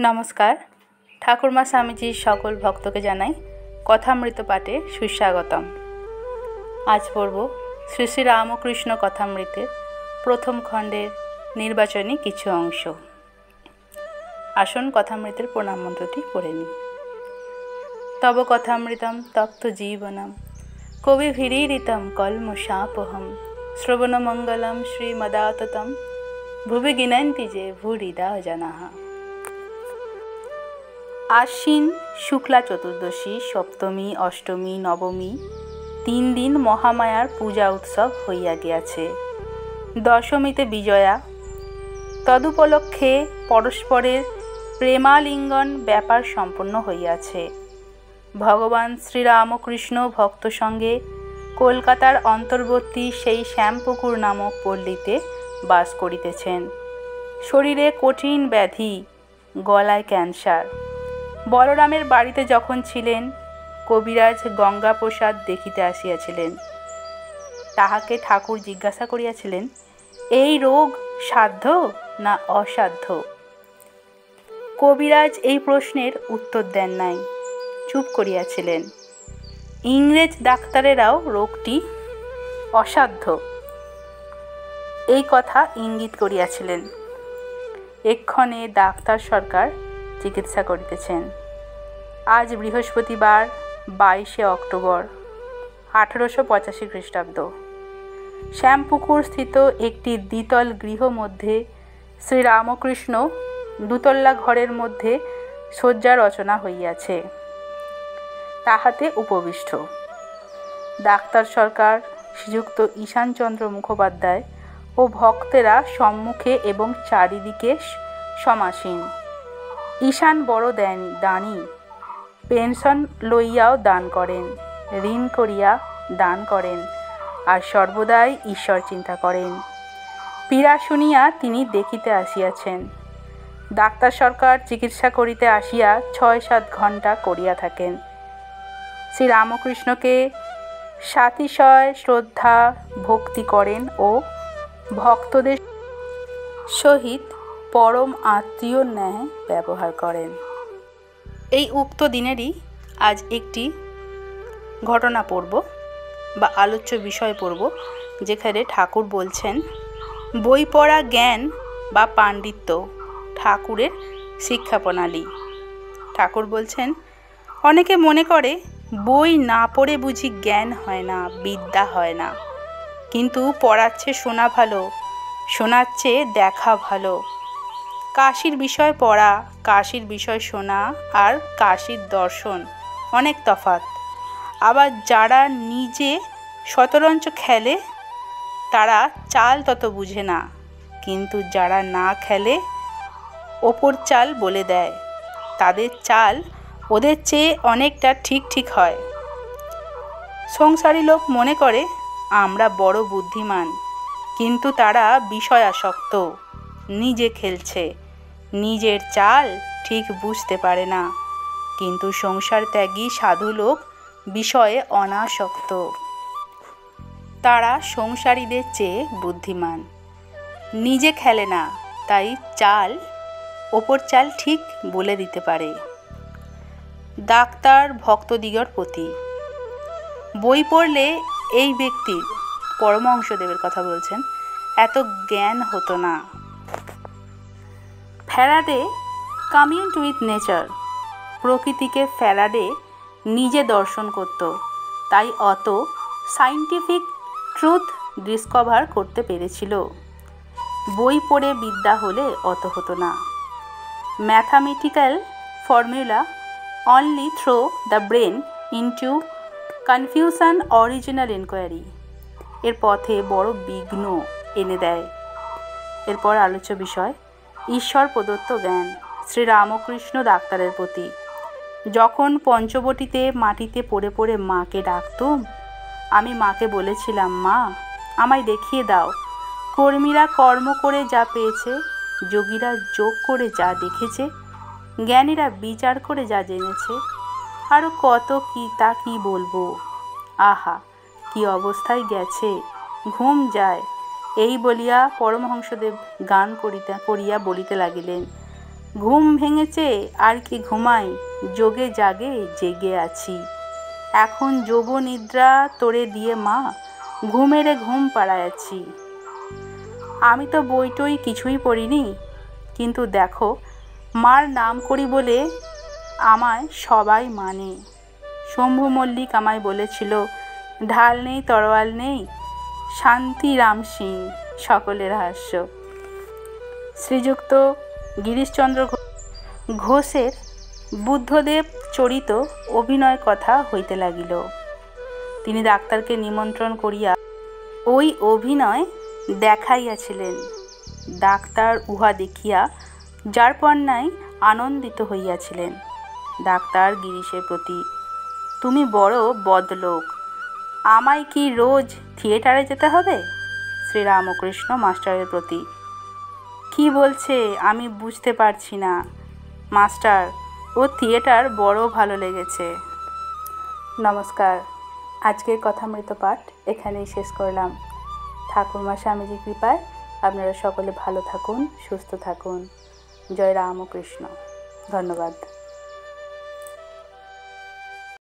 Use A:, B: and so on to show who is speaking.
A: নমস্কার। ঠাকুরমা স্বামীজির সকল ভক্তকে জানাই কথামৃত পাঠে সুস্বাগতম। আজ পড়ব শ্রী শ্রী রামকৃষ্ণ কথামৃতের প্রথম খণ্ডের নির্বাচনী কিছু অংশ। আসুন কথামৃতের প্রণাম মন্ত্রটি পড়ে নিই। তব কথামৃতম তপ্ত জীবনম কবিভিরীরিতম কলমশাপহম শ্রবণমঙ্গলম শ্রীমদাততম ভুবি গিনন্তি যে ভূরিদা জনাঃ। আশ্বিন শুক্লা চতুর্দশী, সপ্তমী, অষ্টমী, নবমী 3 দিন মহামায়ার পূজা উৎসব হইয়া গিয়াছে। দশমীতে বিজয়া। তদুপলক্ষে পরস্পরের প্রেমালিঙ্গন ব্যাপার সম্পন্ন হইয়াছে। ভগবান শ্রীরামকৃষ্ণ ভক্ত সঙ্গে কলকাতার অন্তর্বর্তী সেই শ্যামপুকুর নামক পল্লীতে বাস করিতেছেন। শরীরে কঠিন ব্যাধি, গলায় ক্যান্সার। বলরামের বাড়িতে যখন ছিলেন, কবিরাজ গঙ্গাপ্রসাদ দেখিতে আসিয়াছিলেন। তাহাকে ঠাকুর জিজ্ঞাসা করিয়াছিলেন, এই রোগ সাধ্য না অসাধ্য? কবিরাজ এই প্রশ্নের উত্তর দেন নাই, চুপ করিয়াছিলেন। ইংরেজ ডাক্তারেরাও রোগটি অসাধ্য এই কথা ইঙ্গিত করিয়াছিলেন। এক্ষণে ডাক্তার সরকার চিকিৎসা করিতেছেন। আজ বৃহস্পতিবার 22শে অক্টোবর 1885 খ্রিস্টাব্দ। শ্যামপুকুর স্থিত একটি দ্বিতল গৃহ মধ্যে শ্রীরামকৃষ্ণ দুতল্লা ঘরের মধ্যে শয্যা রচনা হইয়াছে, তাহাতে উপবিষ্ট। ডাক্তার সরকার, শ্রীযুক্ত ঈশানচন্দ্র মুখোপাধ্যায় ও ভক্তেরা সম্মুখে এবং চারিদিকে সমাসীন। ঈশান বড় দানী, পেনশন লইয়াও দান করেন, ঋণ করিয়া দান করেন, আর সর্বদাই ঈশ্বর চিন্তা করেন। পীড়া শুনিয়া তিনি দেখিতে আসিয়াছেন। ডাক্তার সরকার চিকিৎসা করিতে আসিয়া 6-7 ঘণ্টা করিয়া থাকেন। শ্রীরামকৃষ্ণকে সাতিশয় শ্রদ্ধা ভক্তি করেন ও ভক্তদের সহিত পরম আত্মীয় ন্যায় ব্যবহার করেন। এই উক্ত দিনেরই আজ একটি ঘটনা পড়ব বা আলোচ্য বিষয় পড়ব, যেখানে ঠাকুর বলছেন, বই পড়া জ্ঞান বা পাণ্ডিত্য ঠাকুরের শিক্ষা প্রণালী। ঠাকুর বলছেন, অনেকে মনে করে বই না পড়ে বুঝি জ্ঞান হয় না, বিদ্যা হয় না। কিন্তু পড়াচ্ছে শোনা ভালো, শোনাচ্ছে দেখা ভালো। কাশীর বিষয় পড়া, কাশীর বিষয় শোনা আর কাশীর দর্শন অনেক তফাৎ। আবার যারা নিজে শতরঞ্চ খেলে তারা চাল তত বুঝে না, কিন্তু যারা না খেলে ওপর চাল বলে দেয়, তাদের চাল ওদের চেয়ে অনেকটা ঠিক হয়। সংসারী লোক মনে করে আমরা বড় বুদ্ধিমান, কিন্তু তারা বিষয়াসক্ত, নিজে খেলছে, নিজের চাল ঠিক বুঝতে পারে না। কিন্তু সংসার ত্যাগী সাধু লোক বিষয়ে অনাসক্ত, তারা সংসারীদের চেয়ে বুদ্ধিমান, নিজে খেলে না, তাই চাল ওপর চাল ঠিক বলে দিতে পারে। ডাক্তার ভক্তদিগর প্রতি, বই পড়লে এই ব্যক্তির, পরমহংসদেবের কথা বলছেন, এত জ্ঞান হতো না। ফ্যারাডে কমিউনড উইথ নেচার, প্রকৃতিকে ফ্যারাডে নিজে দর্শন করত, তাই অত সাইন্টিফিক ট্রুথ ডিসকভার করতে পেরেছিল। বই পড়ে বিদ্যা হলে অত হতো না। Mathematical formula only throw the brain into confusion original inquiry, এর পথে বড় বিঘ্ন এনে দেয়। এরপর আলোচ্য বিষয়, ঈশ্বর প্রদত্ত জ্ঞান শ্রীরামকৃষ্ণ ডাক্তারের প্রতি। যখন পঞ্চবটিতে মাটিতে পড়ে পড়ে মাকে ডাকতুম, আমি মাকে বলেছিলাম, মা আমায় দেখিয়ে দাও, কর্মীরা কর্ম করে যা পেয়েছে, যোগীরা যোগ করে যা দেখেছে, জ্ঞানীরা বিচার করে যা জেনেছে, আরও কত কি তা কি বলবো। আহা, কি অবস্থায় গেছে, ঘুম যায়। এই বলিয়া পরমহংসদেব গান করিয়া বলিতে লাগিলেন, ঘুম ভেঙেছে আর কি ঘুমাই, যোগে জাগে জেগে আছি। এখন যোগ নিদ্রা তোরে দিয়ে মা, ঘুমেরে ঘুম পাড়ায়াছি। আমি তো বই টই কিছুই পড়িনি, কিন্তু দেখো মার নাম করি বলে আমায় সবাই মানে। শম্ভু মল্লিক আমায় বলেছিল, ঢাল নেই তরোয়াল নেই, শান্তি রাম সিং, সকলের হাস্য। শ্রীযুক্ত গিরিশচন্দ্র ঘোষের বুদ্ধদেব চরিত অভিনয় কথা হইতে লাগিল। তিনি ডাক্তারকে নিমন্ত্রণ করিয়া ওই অভিনয় দেখাইয়াছিলেন। ডাক্তার উহা দেখিয়া যারপন্নায় আনন্দিত হইয়াছিলেন। ডাক্তার গিরিশের প্রতি, তুমি বড় বদলোক, আমায় কি রোজ থিয়েটারে যেতে হবে? শ্রীরামকৃষ্ণ মাস্টারের প্রতি, কি বলছে আমি বুঝতে পারছি না মাস্টার, ও থিয়েটার বড় ভালো লেগেছে। নমস্কার, আজকের কথামৃত পাঠ এখানেই শেষ করলাম। ঠাকুরমা স্বামীজির কৃপায় আপনারা সকলে ভালো থাকুন, সুস্থ থাকুন। জয় রামকৃষ্ণ। ধন্যবাদ।